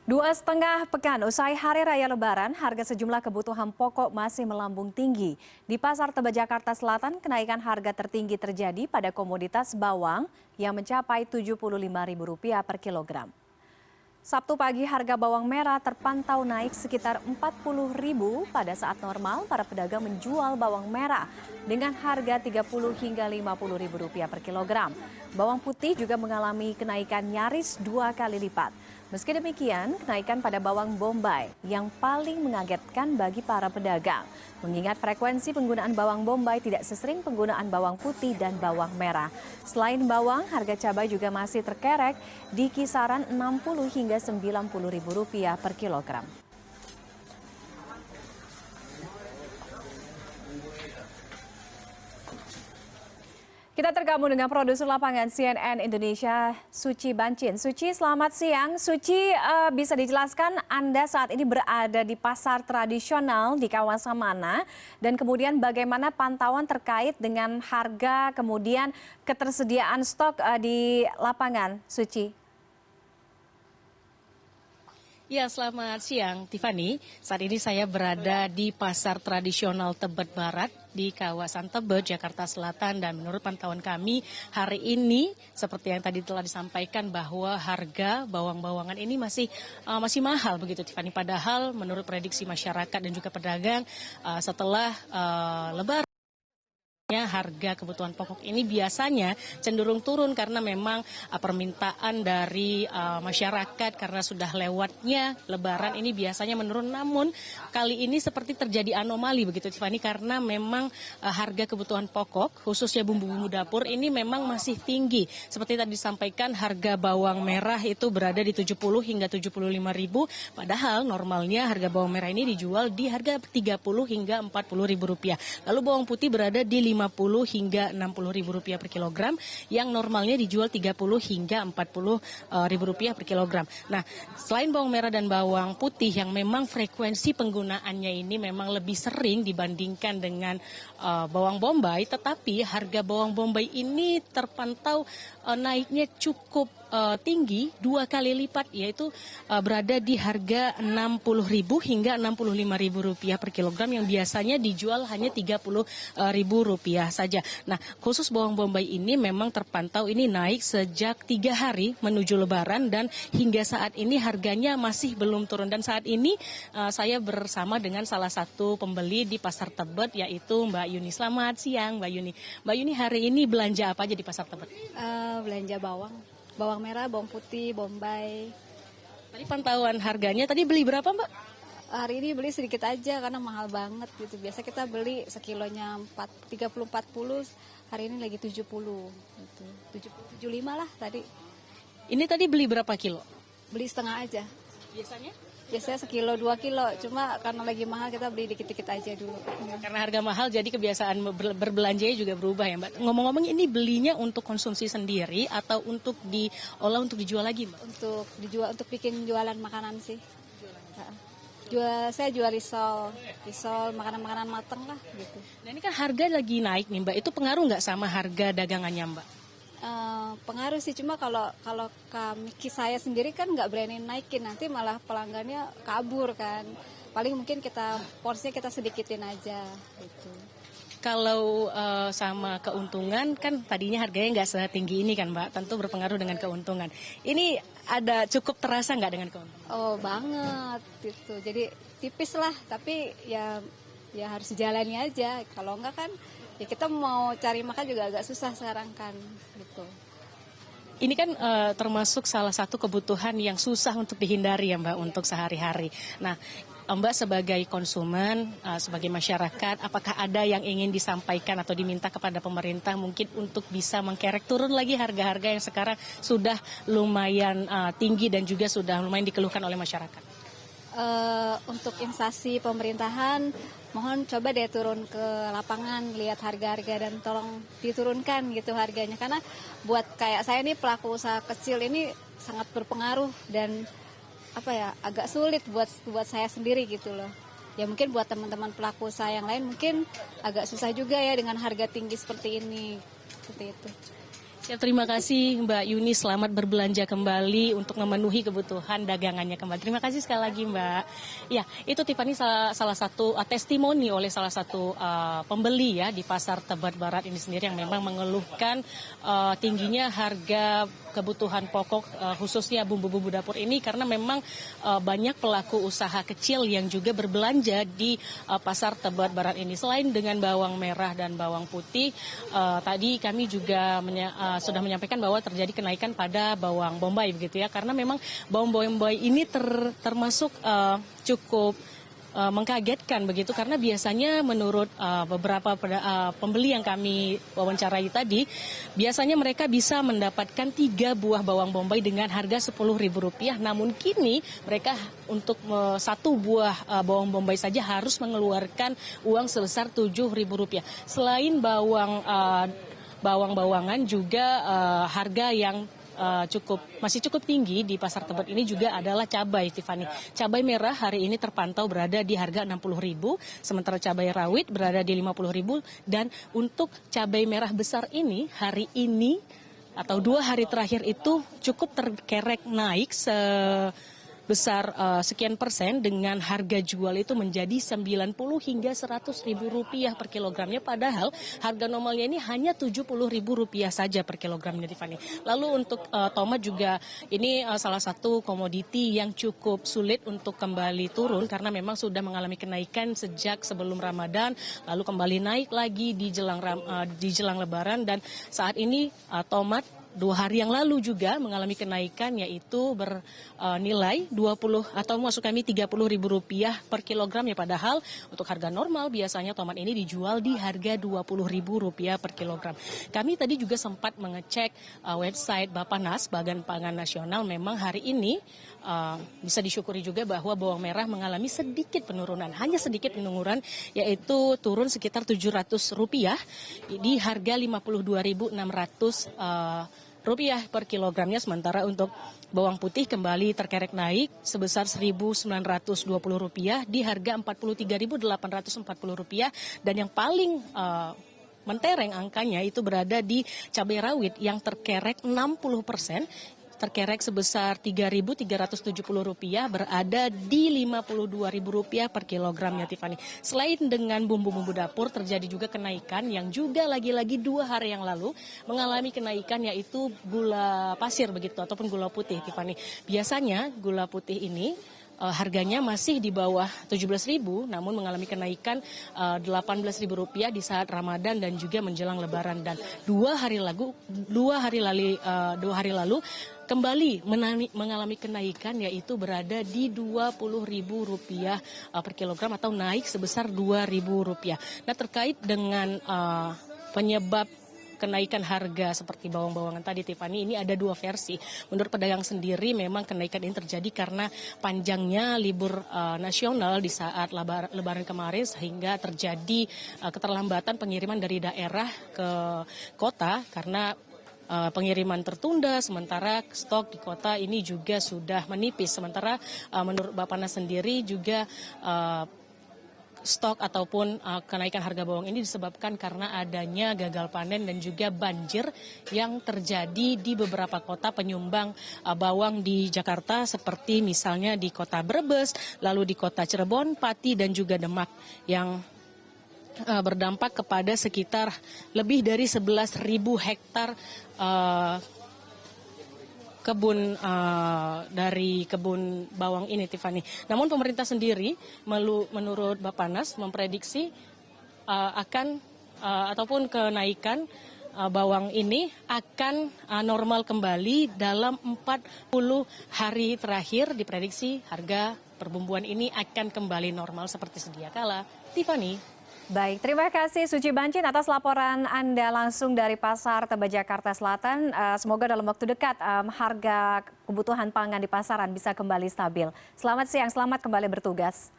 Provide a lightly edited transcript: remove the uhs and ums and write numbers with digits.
2,5 pekan usai Hari Raya Lebaran, harga sejumlah kebutuhan pokok masih melambung tinggi. Di Pasar Tebet, Jakarta Selatan, kenaikan harga tertinggi terjadi pada komoditas bawang yang mencapai Rp75.000 per kilogram. Sabtu pagi harga bawang merah terpantau naik sekitar Rp40.000. Pada saat normal, para pedagang menjual bawang merah dengan harga Rp30 hingga Rp50.000 per kilogram. Bawang putih juga mengalami kenaikan nyaris 2 kali lipat. Meski demikian, kenaikan pada bawang bombay yang paling mengagetkan bagi para pedagang. Mengingat frekuensi penggunaan bawang bombay tidak sesering penggunaan bawang putih dan bawang merah. Selain bawang, harga cabai juga masih terkerek di kisaran Rp60 hingga Rp90.000 per kilogram. Kita tergabung dengan produser lapangan CNN Indonesia, Suci Bancin. Suci, selamat siang. Suci, bisa dijelaskan Anda saat ini berada di pasar tradisional di kawasan mana? Dan kemudian bagaimana pantauan terkait dengan harga, kemudian ketersediaan stok di lapangan, Suci? Ya, selamat siang, Tiffany. Saat ini saya berada di Pasar Tradisional Tebet Barat di kawasan Tebet, Jakarta Selatan. Dan menurut pantauan kami, hari ini seperti yang tadi telah disampaikan bahwa harga bawang-bawangan ini masih mahal begitu, Tiffany. Padahal menurut prediksi masyarakat dan juga pedagang setelah Lebaran, harga kebutuhan pokok ini biasanya cenderung turun karena memang permintaan dari masyarakat karena sudah lewatnya Lebaran ini biasanya menurun. Namun kali ini seperti terjadi anomali begitu, Tiffany, karena memang harga kebutuhan pokok khususnya bumbu-bumbu dapur ini memang masih tinggi. Seperti tadi disampaikan, harga bawang merah itu berada di 70 hingga 75.000, padahal normalnya harga bawang merah ini dijual di harga 30 hingga 40.000 rupiah. Lalu bawang putih berada di 50 hingga 60.000 rupiah per kilogram, yang normalnya dijual 30 hingga 40.000 rupiah per kilogram. Nah, selain bawang merah dan bawang putih yang memang frekuensi penggunaannya ini memang lebih sering dibandingkan dengan bawang bombay, tetapi harga bawang bombay ini terpantau naiknya cukup tinggi 2 kali lipat, yaitu berada di harga Rp60.000 hingga Rp65.000 per kilogram yang biasanya dijual hanya Rp30.000 saja. Nah, khusus bawang bombay ini memang terpantau ini naik sejak 3 hari menuju Lebaran dan hingga saat ini harganya masih belum turun. Dan saat ini saya bersama dengan salah satu pembeli di Pasar Tebet, yaitu Mbak Yuni. Selamat siang, Mbak Yuni. Mbak Yuni, hari ini belanja apa aja di Pasar Tebet? Belanja bawang merah, bawang putih, bombay. Tadi pantauan harganya, tadi beli berapa, Mbak? Hari ini beli sedikit aja karena mahal banget gitu. Biasa kita beli sekilonya 30-40, hari ini lagi 70 gitu. 70-75 lah tadi. Ini tadi beli berapa kilo? Beli setengah aja. Biasanya? Biasanya sekilo 2 kilo, cuma karena lagi mahal kita beli dikit-dikit aja dulu. Karena harga mahal jadi kebiasaan berbelanjanya juga berubah ya, Mbak. Ngomong-ngomong, ini belinya untuk konsumsi sendiri atau untuk diolah untuk dijual lagi, Mbak? Untuk dijual, untuk bikin jualan makanan sih. Saya jual risol, makanan-makanan mateng lah gitu. Nah, ini kan harga lagi naik nih, Mbak. Itu pengaruh nggak sama harga dagangannya, Mbak? Pengaruh sih, cuma kalau saya sendiri kan nggak berani naikin, nanti malah pelanggannya kabur kan. Paling mungkin porsinya kita sedikitin aja gitu. Kalau sama keuntungan kan tadinya harganya nggak setinggi ini kan, Mbak, tentu berpengaruh dengan keuntungan. Ini ada cukup terasa nggak dengan keuntungan? Oh banget gitu, jadi tipis lah, tapi ya harus dijalani aja. Kalau enggak kan ya kita mau cari makan juga agak susah sekarang kan gitu. Ini kan termasuk salah satu kebutuhan yang susah untuk dihindari ya, Mbak, untuk sehari-hari. Nah, Mbak sebagai konsumen, sebagai masyarakat, apakah ada yang ingin disampaikan atau diminta kepada pemerintah mungkin untuk bisa mengkerek turun lagi harga-harga yang sekarang sudah lumayan tinggi dan juga sudah lumayan dikeluhkan oleh masyarakat? Untuk instansi pemerintahan, mohon coba deh turun ke lapangan, lihat harga-harga dan tolong diturunkan gitu harganya. Karena buat kayak saya nih pelaku usaha kecil ini sangat berpengaruh dan agak sulit buat saya sendiri gitu loh. Ya mungkin buat teman-teman pelaku usaha yang lain mungkin agak susah juga ya dengan harga tinggi seperti ini, seperti itu. Ya, terima kasih Mbak Yuni, selamat berbelanja kembali untuk memenuhi kebutuhan dagangannya kembali. Terima kasih sekali lagi Mbak. Ya, itu Tiffany salah satu testimoni oleh salah satu pembeli ya di Pasar Tebet Barat ini sendiri yang memang mengeluhkan tingginya harga kebutuhan pokok khususnya bumbu-bumbu dapur ini karena memang banyak pelaku usaha kecil yang juga berbelanja di Pasar Tebet Barat ini. Selain dengan bawang merah dan bawang putih, tadi kami juga sudah menyampaikan bahwa terjadi kenaikan pada bawang bombay begitu ya, karena memang bawang bombay ini termasuk cukup mengkagetkan begitu karena biasanya menurut beberapa pembeli yang kami wawancarai tadi, biasanya mereka bisa mendapatkan 3 buah bawang bombay dengan harga Rp10.000, namun kini mereka untuk 1 buah bawang bombay saja harus mengeluarkan uang sebesar Rp7.000. Selain bawang-bawangan juga harga yang masih cukup tinggi di Pasar Tebet ini juga adalah cabai, Tiffany. Cabai merah hari ini terpantau berada di harga Rp60.000, sementara cabai rawit berada di Rp50.000, dan untuk cabai merah besar ini hari ini atau 2 hari terakhir itu cukup terkerek naik sebesar sekian persen dengan harga jual itu menjadi 90 hingga Rp100.000 per kilogramnya, padahal harga normalnya ini hanya Rp70.000 saja per kilogramnya, Tiffany. Lalu untuk tomat juga ini salah satu komoditi yang cukup sulit untuk kembali turun karena memang sudah mengalami kenaikan sejak sebelum Ramadan, lalu kembali naik lagi di jelang Lebaran, dan saat ini tomat 2 hari yang lalu juga mengalami kenaikan, yaitu bernilai 20 atau maksud kami Rp30.000 per kilogram ya, padahal untuk harga normal biasanya tomat ini dijual di harga Rp20.000 per kilogram. Kami tadi juga sempat mengecek website Bappenas, Badan Pangan Nasional. Memang hari ini bisa disyukuri juga bahwa bawang merah mengalami sedikit penurunan, hanya sedikit penurunan, yaitu turun sekitar Rp700 di harga Rp52.600 per kilogramnya, sementara untuk bawang putih kembali terkerek naik sebesar Rp1.920 di harga Rp43.840, dan yang paling mentereng angkanya itu berada di cabai rawit yang terkerek 60%, terkerek sebesar Rp3.370 berada di Rp52.000 per kilogramnya, Tiffany. Selain dengan bumbu-bumbu dapur, terjadi juga kenaikan yang juga lagi-lagi 2 hari yang lalu mengalami kenaikan, yaitu gula pasir begitu ataupun gula putih, Tiffany. Biasanya gula putih ini harganya masih di bawah Rp17.000, namun mengalami kenaikan Rp18.000 di saat Ramadan dan juga menjelang Lebaran. Dan 2 hari lalu kembali mengalami kenaikan, yaitu berada di Rp20.000 per kilogram atau naik sebesar Rp2.000. Nah, terkait dengan penyebab kenaikan harga seperti bawang-bawangan tadi, Tiffany, ini ada 2 versi. Menurut pedagang sendiri memang kenaikan ini terjadi karena panjangnya libur nasional di saat Lebaran kemarin, sehingga terjadi keterlambatan pengiriman dari daerah ke kota karena pengiriman tertunda, sementara stok di kota ini juga sudah menipis. Sementara menurut Bappenas sendiri juga stok ataupun kenaikan harga bawang ini disebabkan karena adanya gagal panen dan juga banjir yang terjadi di beberapa kota penyumbang bawang di Jakarta, seperti misalnya di kota Brebes, lalu di kota Cirebon, Pati, dan juga Demak, yang berdampak kepada sekitar lebih dari 11.000 hektar dari kebun bawang ini, Tiffany. Namun pemerintah sendiri menurut Bappenas memprediksi ataupun kenaikan bawang ini akan normal kembali dalam 40 hari terakhir. Diprediksi harga perbumbuan ini akan kembali normal seperti sedia kala, Tiffany. Baik, terima kasih Suci Bancin atas laporan Anda langsung dari Pasar Tebet Jakarta Selatan. Semoga dalam waktu dekat harga kebutuhan pangan di pasaran bisa kembali stabil. Selamat siang, selamat kembali bertugas.